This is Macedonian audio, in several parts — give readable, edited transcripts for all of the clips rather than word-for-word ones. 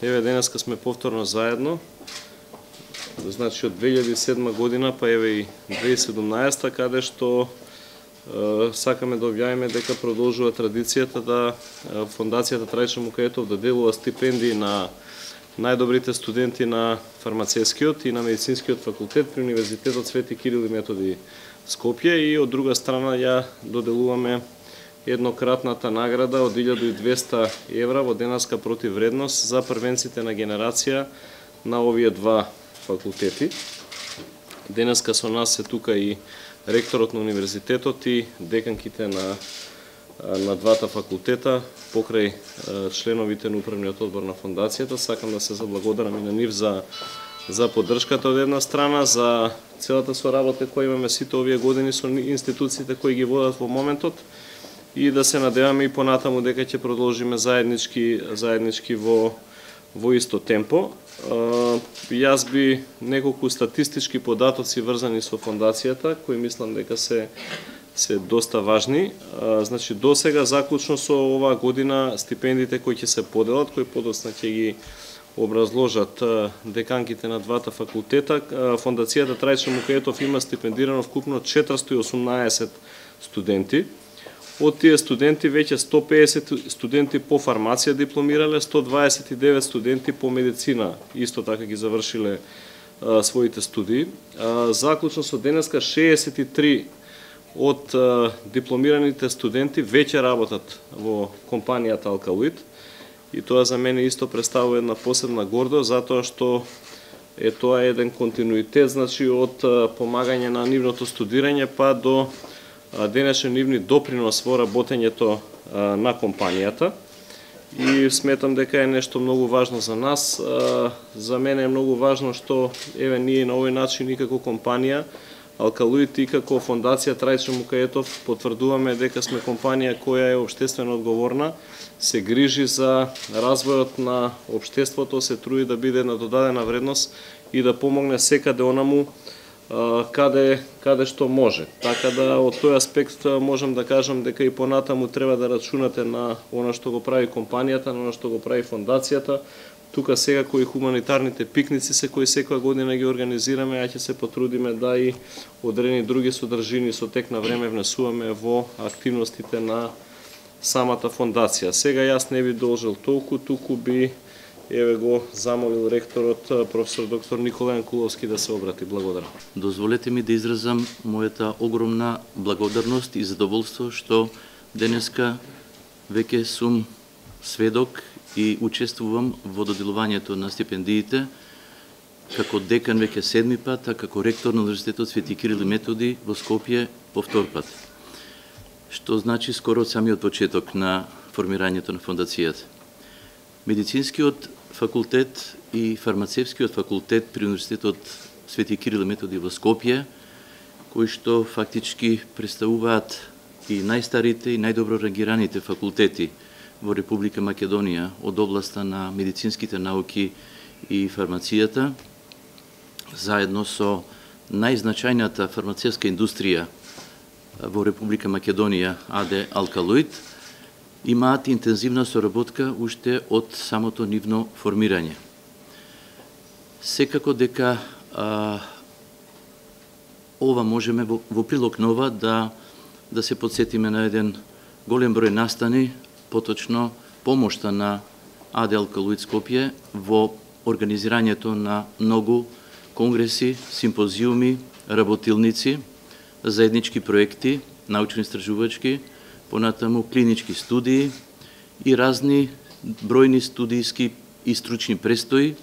еве денеска сме повторно заедно. Значи од 2007 година па еве и 2017 каде што сакаме да објавиме дека продолжува традицијата да Фондацијата Трајчо Мукаетов да делува стипендии на најдобрите студенти на фармацевскиот и на медицинскиот факултет при Универзитетот Свети Кирил и Методи Скопје, и од друга страна ја доделуваме еднократната награда од 1200 евра во денаска противвредност за првенците на генерација на овие два факултети. Денеска со нас се тука и ректорот на универзитетот и деканките на двата факултета, покрај членовите на управниот одбор на фондацијата. Сакам да се заблагодарам и на нив за поддршката од една страна, за целата соработа која имаме сите овие години со институциите кои ги водат во моментот, и да се надеваме и понатаму дека ќе продолжиме заеднички во исто темпо. Јас би неколку статистички податоци врзани со фондацијата, кои мислам дека се доста важни. Значи, досега, заклучно со оваа година, стипендиите кои ќе се поделат, кои подоцна ќе ги образложат деканките на двата факултета, Фондацијата Трајчо Мукаетов има стипендирано вкупно 418 студенти. Од тие студенти веќе 150 студенти по фармација дипломирале, 129 студенти по медицина исто така ги завршиле своите студии. Заклучно со денеска 63 од дипломираните студенти веќе работат во компанијата Алкалоид, и тоа за мене исто представува една посебна гордост, затоа што тоа е еден континуитет, значи од помагање на нивното студирање па до денешен нивни допринос во работењето на компанијата, и сметам дека е нешто многу важно за нас. За мене е многу важно што еве ние на овој начин и како компанија Алкалоид и како Фондација Трајчо Мукаетов потврдуваме дека сме компанија која е општествено одговорна, се грижи за развојот на општеството, се труди да биде на додадена вредност и да помогне секаде онаму каде што може. Така да од тој аспект можам да кажам дека и понатаму треба да рачунате на она што го прави компанијата, на она што го прави фондацијата. Тука сега кои хуманитарните пикници се кои секоја година ги организираме, а ќе се потрудиме да и одредени други содржини со тек на време внесуваме во активностите на самата фондација. Сега јас не би должил толку, туку би еве го замолил ректорот професор доктор Никола Јанкуловски да се обрати. Благодарам. Дозволете ми да изразам мојата огромна благодарност и задоволство што денеска веќе сум сведок и учествувам во доделувањето на стипендиите како декан веќе 7 пат, а како ректор на Универзитетот Свети Кирил и Методи во Скопје по втор пат. Што значи скоро од самиот почеток на формирањето на фондацијата. Медицинскиот факултет и фармацевскиот факултет при Универзитетот Свети Кирил и Методи во Скопје, кои што фактички представуваат и најстарите и најдобро рангираните факултети во Република Македонија од областа на медицинските науки и фармацијата, заедно со најзначајната фармацевска индустрија во Република Македонија, АД Алкалоид, имаат интензивна соработка уште од самото нивно формирање. Секако дека ова можеме во прилог на ова да се подсетиме на еден голем број настани, поточно помошта на АД Алкалоид Скопје во организирањето на многу конгреси, симпозиуми, работилници, заеднички проекти, научно-истражувачки, понатаму клинички студии и разни бројни студијски и стручни престои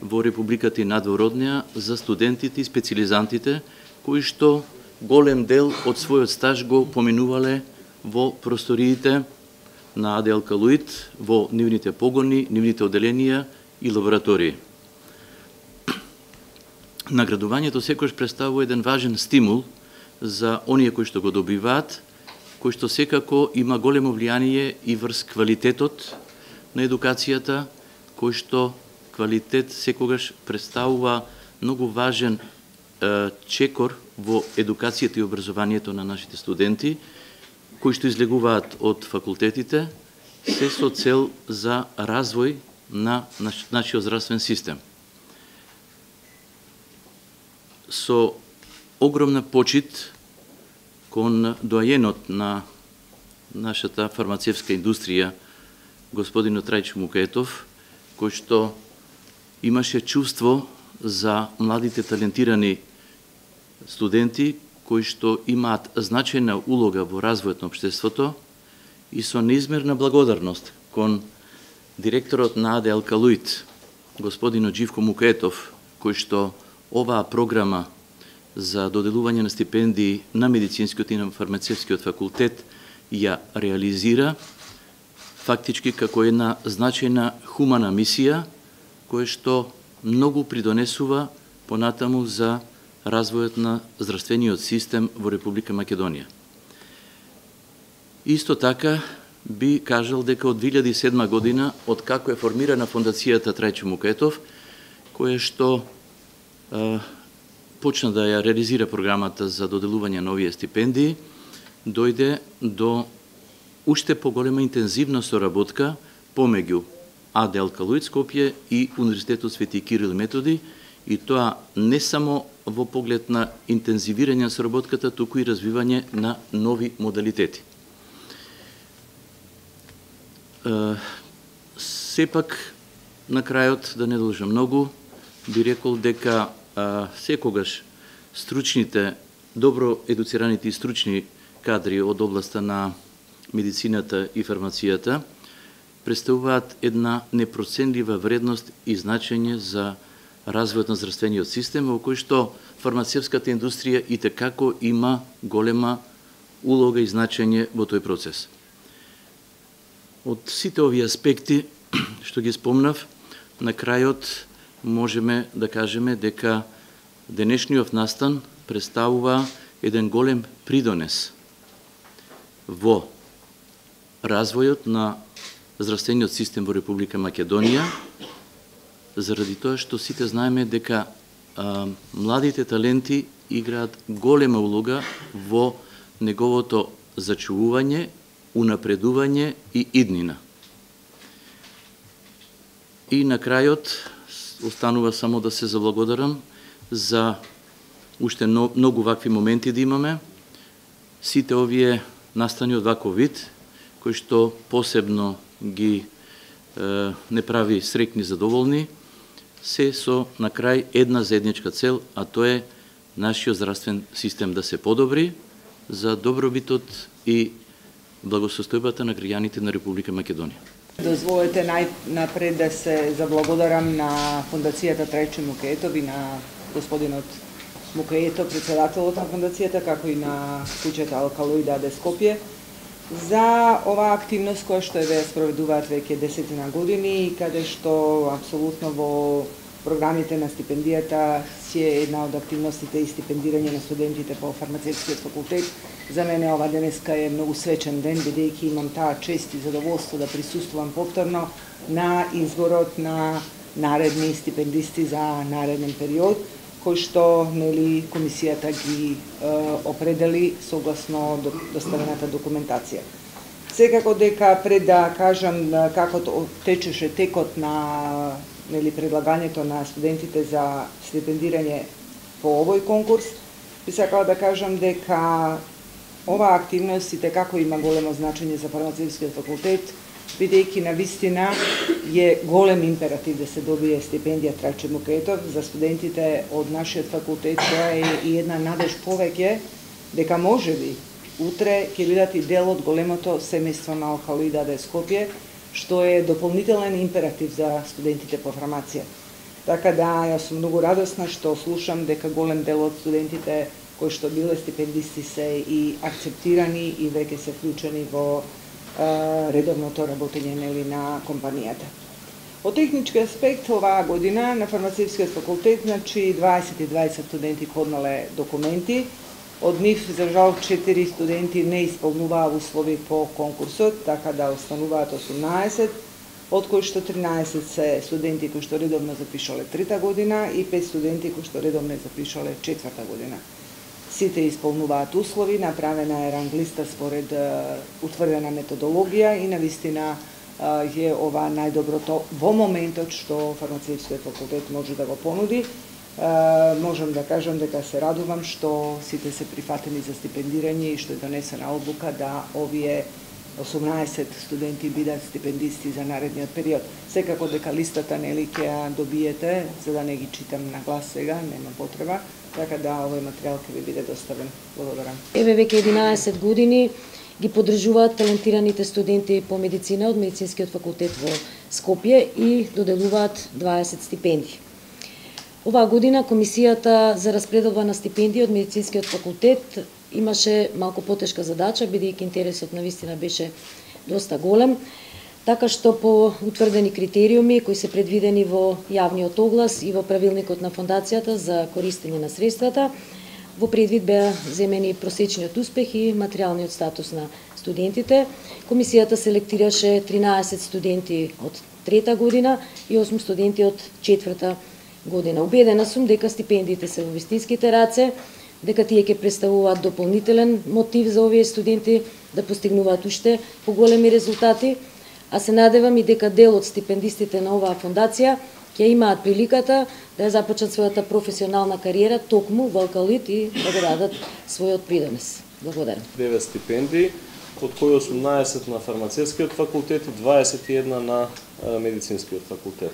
во Републиката и надвор од неа за студентите и специализантите, кои што голем дел од својот стаж го поминувале во просториите на АД Алкалоид, во нивните погони, нивните оделенија и лаборатории. Наградувањето секојаш представува еден важен стимул за оние кои што го добиваат, кој што секако има големо влијание и врз квалитетот на едукацијата, кој што квалитет секогаш представува многу важен чекор во едукацијата и образованието на нашите студенти, кои што излегуваат од факултетите, се со цел за развој на нашиот здравствен систем. Со огромна почит кон доајенот на нашата фармацевска индустрија, господинот Трајчо Мукетов, кој што имаше чувство за младите талентирани студенти кои што имаат значајна улога во развојот на општеството, и со неизмерна благодарност кон директорот на АД Алкалоид, господинот Живко Мукетов, кој што оваа програма за доделување на стипендии на медицинскиот и на фармацевскиот факултет ја реализира, фактички како една значајна хумана мисија, која што многу придонесува понатаму за развојот на здравствениот систем во Република Македонија. Исто така би кажал дека од 2007 година, од како е формирана фондацијата Трајчо Мукетов, која што почна да ја реализира програмата за доделување на овие стипендии, дојде до уште поголема интензивна соработка помеѓу АД Алкалоид Скопје и Универзитетот Свети Кирил и Методи, и тоа не само во поглед на интензивирање на соработката, туку и развивање на нови модалитети. Сепак, на крајот, да не должам многу, би рекол дека секогаш стручните, добро едуцираните и стручни кадри од областа на медицината и фармацијата представуваат една непроценлива вредност и значење за развојот на здравствениот систем, во кој што фармацевската индустрија и текако има голема улога и значење во тој процес. Од сите овие аспекти што ги спомнав, на крајот можеме да кажеме дека денешниот настан представува еден голем придонес во развојот на здравствениот систем во Република Македонија, заради тоа што сите знаеме дека младите таленти играат голема улога во неговото зачувување, унапредување и иднина. И на крајот останува само да се заблагодарам за уште многу вакви моменти да имаме. Сите овие настани од ваков вид, кои што посебно ги не прави среќни задоволни, се со на крај една заедничка цел, а тоа е нашиот здравствен систем да се подобри за добробитот и благосостојбата на граѓаните на Република Македонија. Дозволете најнапред да се заблагодарам на фондацијата Трајчо Мукетов и на господинот Мукетов, председателот на фондацијата, како и на куќата Алкалоид АД Скопје, за оваа активност која што ја спроведуваат веќе 10 години и каде што апсолутно во програмите на стипендијата си е една од активностите и стипендирање на студентите по фармацевскиот факултет. За мене ова денеска е многу свечен ден, бидејќи имам таа чест и задоволство да присуствувам повторно на изборот на наредни стипендисти за нареден период, кој што комисијата ги определи согласно доставената документација. Секако дека пред да кажам како течеше текот на предлагањето на студентите за стипендирање по овој конкурс, би сакала да кажам дека оваа активност и како има големо значење за фармацевскиот факултет, бидејќи навистина е голем императив да се добие стипендија Трајчо Мукетов за студентите од нашиот факултет. Тоа е и една надеж повеќе дека можеби утре ќе бидат и дел од големото семејство на Алкалоид АД Скопје, што е дополнителен императив за студентите по фармација. Така да, јас сум многу радосна што слушам дека голем дел од студентите кои што биле стипендисти се и акцептирани и веќе се вклучени во редовното работење на компанијата. Од технички аспект, оваа година на фармацевскиот факултет, 22 студенти поднале документи. Од нив, за жал, 4 студенти не исполнуваа услови по конкурсот, така да остануваат 18, од кои што 13 се студенти кои што редовно запишале трета година и 5 студенти кои што редовно запишале четврта година. Сите исполнуваат услови, направена е ранглиста според утврдена методологија и навистина je ова најдоброто во моментот што фармацевтскиот факултет може да го понуди. Можам да кажам дека се радувам што сите се прифатени за стипендирање и што е донесена одлука да овие 18 студенти бидат стипендисти за наредниот период. Секако дека листата нели ќе ја добиете, за да не ги читам на глас сега, нема потреба, така да овој материјал ќе ви биде доставен. Благодарам. Еве веќе 11 години ги поддржуваат талентираните студенти по медицина од Медицинскиот факултет во Скопје и доделуваат 20 стипендии. Оваа година Комисијата за распределба на стипендии од Медицинскиот факултет имаше малку потешка задача, бидејќи интересот навистина беше доста голем, така што по утврдени критериуми кои се предвидени во јавниот оглас и во правилникот на фондацијата за користење на средствата, во предвид беа земени просечниот успех и материјалниот статус на студентите. Комисијата селектираше 13 студенти од трета година и 8 студенти од четврта година. Убедена сум дека стипендиите се во вистинските раце, дека тие ќе представуваат дополнителен мотив за овие студенти да постигнуваат уште поголеми резултати, а се надевам и дека дел од стипендистите на оваа фондација ќе имаат приликата да ја започнат својата професионална кариера токму во Алкалит и да го дадат својот придонес. Благодарам. 9 стипендии, од кои 18 на фармацевскиот факултет и 21 на медицинскиот факултет.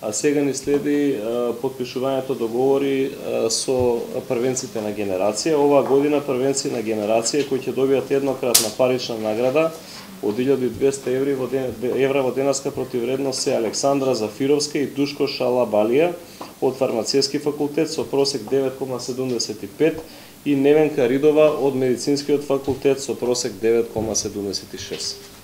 А сега ни следи подпишувањето договори со првенците на генерација. Оваа година првенци на генерација кои ќе добијат еднократна парична награда од 1200 евра во денарска противвредност се Александра Зафировска и Душко Шалабалија од фармацевски факултет со просек 9,75 и Невенка Ридова од медицинскиот факултет со просек 9,76.